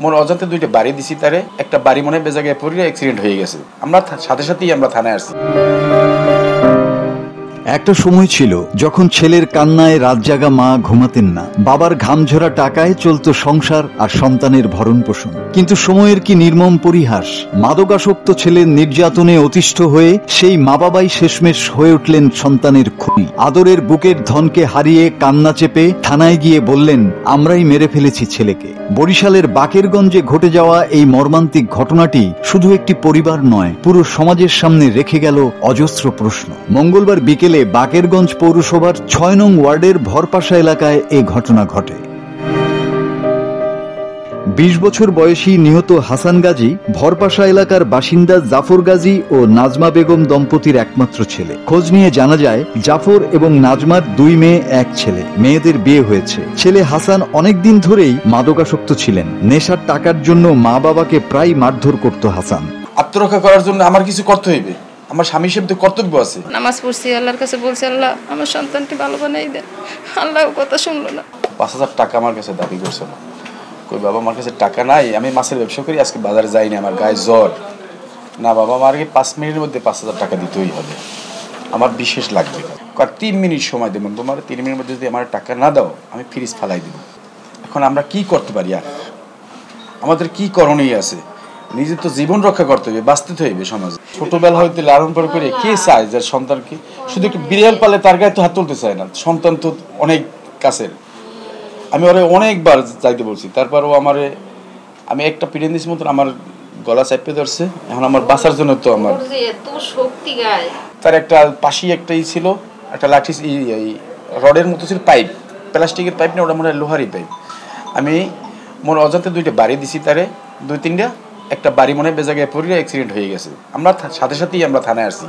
মোর অজান্তে দুইটা বাড়ি দিছি তারে, একটা বাড়ি মনে বেজাগায় পড়ে অ্যাক্সিডেন্ট হয়ে গেছে। আমরা সাথে সাথেই আমরা থানায় আসছি। একটা সময় ছিল যখন ছেলের কান্নায় রাত জাগা মা ঘুমাতেন না, বাবার ঘামঝরা টাকায় চলতো সংসার আর সন্তানের ভরণ পোষণ। কিন্তু সময়ের কি নির্মম পরিহাস, মাদকাসক্ত ছেলের নির্যাতনে অতিষ্ঠ হয়ে সেই মা বাবাই শেষমেশ হয়ে উঠলেন সন্তানের খুনি। আদরের বুকের ধনকে হারিয়ে কান্না চেপে থানায় গিয়ে বললেন, আমরাই মেরে ফেলেছি ছেলেকে। বরিশালের বাকেরগঞ্জে ঘটে যাওয়া এই মর্মান্তিক ঘটনাটি শুধু একটি পরিবার নয়, পুরো সমাজের সামনে রেখে গেল অজস্র প্রশ্ন। মঙ্গলবার বিকেলে বাকেরগঞ্জ পৌরসভার ৬ নং ওয়ার্ডের ভরপাশা এলাকায় এ ঘটনা ঘটে। ২০ বছর বয়সী নিহত হাসান গাজী ভরপাশা এলাকার বাসিন্দা জাফর গাজী ও নাজমা বেগম দম্পতির একমাত্র ছেলে। খোঁজ নিয়ে জানা যায়, জাফর এবং নাজমার ২ মেয়ে ১ ছেলে। মেয়েদের বিয়ে হয়েছে। ছেলে হাসান অনেকদিন ধরেই মাদকাসক্ত ছিলেন। নেশার টাকার জন্য মা বাবাকে প্রায় মারধর করত হাসান। আত্মরক্ষা করার জন্য আমার কিছু করতে হইবে, আমার স্বামী হিসেবে তো কর্তব্য আছে। নামাজ পড়ছি, আল্লাহর কাছে বলছি, আল্লাহ আমার সন্তানটি ভালো বানাই দেন। আল্লাহ কথা শুনলো না। ৫,০০০ টাকা আমার কাছে দাবি করছে না। কই বাবা, আমার কাছে টাকা নাই, আমি মাছের ব্যবসা করি, আজকে বাজারে যাইনি, আমার গায়ে জ্বর। না বাবা, আমাকে ৫ মিনিটের মধ্যে ৫,০০০ টাকা দিতেই হবে, আমার বিশেষ লাগবে। ৩ মিনিট সময় দেবেন তোমার, ৩ মিনিটের মধ্যে যদি আমার টাকা না দাও আমি ফ্রিজ ফালাই দেব। এখন আমরা কি করতে পারি? আর আমাদের কি করণীয় আছে? নিজের তো জীবন রক্ষা করতে হবে, বাঁচতে তো হইবে সমাজে। ছোটবেলা হইতে লালন পালন করে কে চায় যে সন্তানকে শুধু একটু বিড়াল পালে তার গায়ে তো হাত তুলতে চায় না। সন্তান তো অনেক কাছের। আমি ওরে অনেকবার যাইতে বলছি, তারপরও আমি একটা পিড়ে দিয়েছি মতন আমার গলা চাপে ধরছে। এখন আমার বাঁচার জন্য তো আমার এত শক্তি গায়। তার একটা পাশি একটাই ছিল, একটা লাঠি রডের মতো ছিল, পাইপ, প্লাস্টিকের পাইপ না, ওটা মনে হয় লোহারই পাইপ। আমি মোর অজান্তে দুইটা বাড়ি দিছি তারে, ২-৩টা, একটা বাড়ি মনে বেজাগায় পড়ে অ্যাক্সিডেন্ট হয়ে গেছে। আমরা সাথে সাথেই আমরা থানায় আসছি।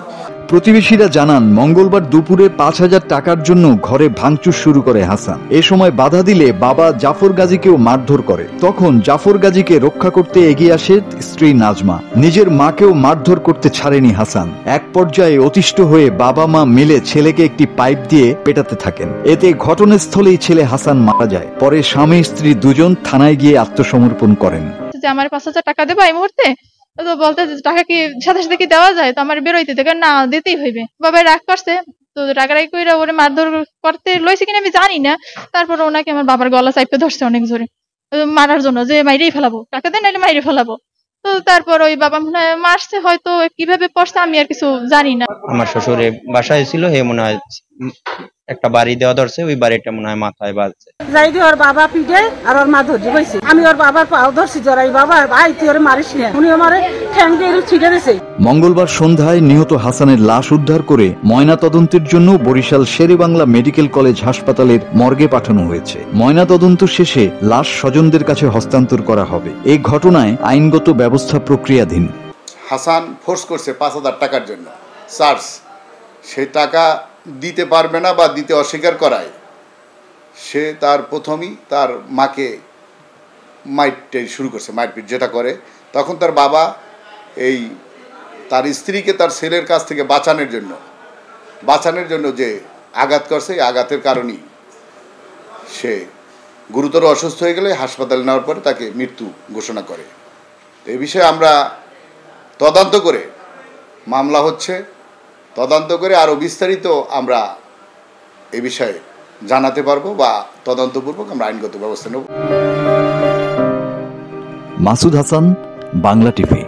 প্রতিবেশীরা জানান, মঙ্গলবার দুপুরে ৫,০০০ টাকার জন্য ঘরে ভাঙচুর শুরু করে হাসান। এ সময় বাধা দিলে বাবা জাফর গাজীকেও মারধর করে। তখন জাফর গাজীকে রক্ষা করতে এগিয়ে আসে স্ত্রী নাজমা। নিজের মাকেও মারধর করতে ছাড়েনি হাসান। এক পর্যায়ে অতিষ্ঠ হয়ে বাবা মা মিলে ছেলেকে একটি পাইপ দিয়ে পেটাতে থাকেন। এতে ঘটনাস্থলেই ছেলে হাসান মারা যায়। পরে স্বামী স্ত্রী দুজন থানায় গিয়ে আত্মসমর্পণ করেন। আমার ৫,০০০ টাকা দেবো এই মুহূর্তে, তো বলতে টাকা কি সাথে সাথে কি দেওয়া যায়? তো আমার বেরোইতে থেকে না, দিতেই হইবে। বাবা রাগ করছে, তো রাগারাগি করে ওরে মারধর করতে লইছে কিনা আমি জানি না। তারপর ওনাকে আমার বাবার গলা চাইপে ধরছে অনেক জোরে মারার জন্য, যে মাইরেই ফেলাবো, টাকা দেন নাইলে মাইরে ফেলাবো। তো তারপর ওই বাবা মনে হয় মারছে, হয়তো কিভাবে পড়ছে আমি আর কিছু জানি না। আমার শ্বশুরে বাসায় ছিল, হে মনে হয় একটা বাড়ি দেওয়া ধরছে, ওই বাড়িটা মনে হয় মাথায় বাজছে। যাই দিয়ে ওর বাবা পিঠে আর ওর মা ধরছে বইছে। আমি ওর বাবার পাও ধরছি, জড়াই বাবা ভাই তুই ওরে মারিস না, উনি আমারে ঠ্যাং দিয়ে ছিটে দিয়েছে। মঙ্গলবার সন্ধ্যায় নিহত হাসানের লাশ উদ্ধার করে ময়না তদন্তের জন্য বরিশাল শেরেবাংলা মেডিকেল কলেজ হাসপাতালের মর্গে পাঠানো হয়েছে। ময়না তদন্ত শেষে লাশ স্বজনদের কাছে হস্তান্তর করা হবে। এই ঘটনায় আইনগত ব্যবস্থা প্রক্রিয়াধীন। হাসান ফোর্স করছে ৫,০০০ টাকার জন্য চার্জ, সেই টাকা দিতে পারবে না বা দিতে অস্বীকার করায় সে তার প্রথমেই তার মাকে মাইটে শুরু করছে, মাইটপিট যেটা করে। তখন তার বাবা এই তার স্ত্রীকে তার ছেলের কাছ থেকে বাঁচানোর জন্য যে আঘাত করছে, এই আঘাতের কারণেই সে গুরুতর অসুস্থ হয়ে গেলে হাসপাতালে নেওয়ার পরে তাকে মৃত্যু ঘোষণা করে। এই বিষয়ে আমরা তদন্ত করে, মামলা হচ্ছে, তদন্ত করে আরও বিস্তারিত আমরা এ বিষয়ে জানাতে পারবো বা তদন্তপূর্বক আমরা আইনগত ব্যবস্থা নেব। মাসুদ হাসান, বাংলা টিভি।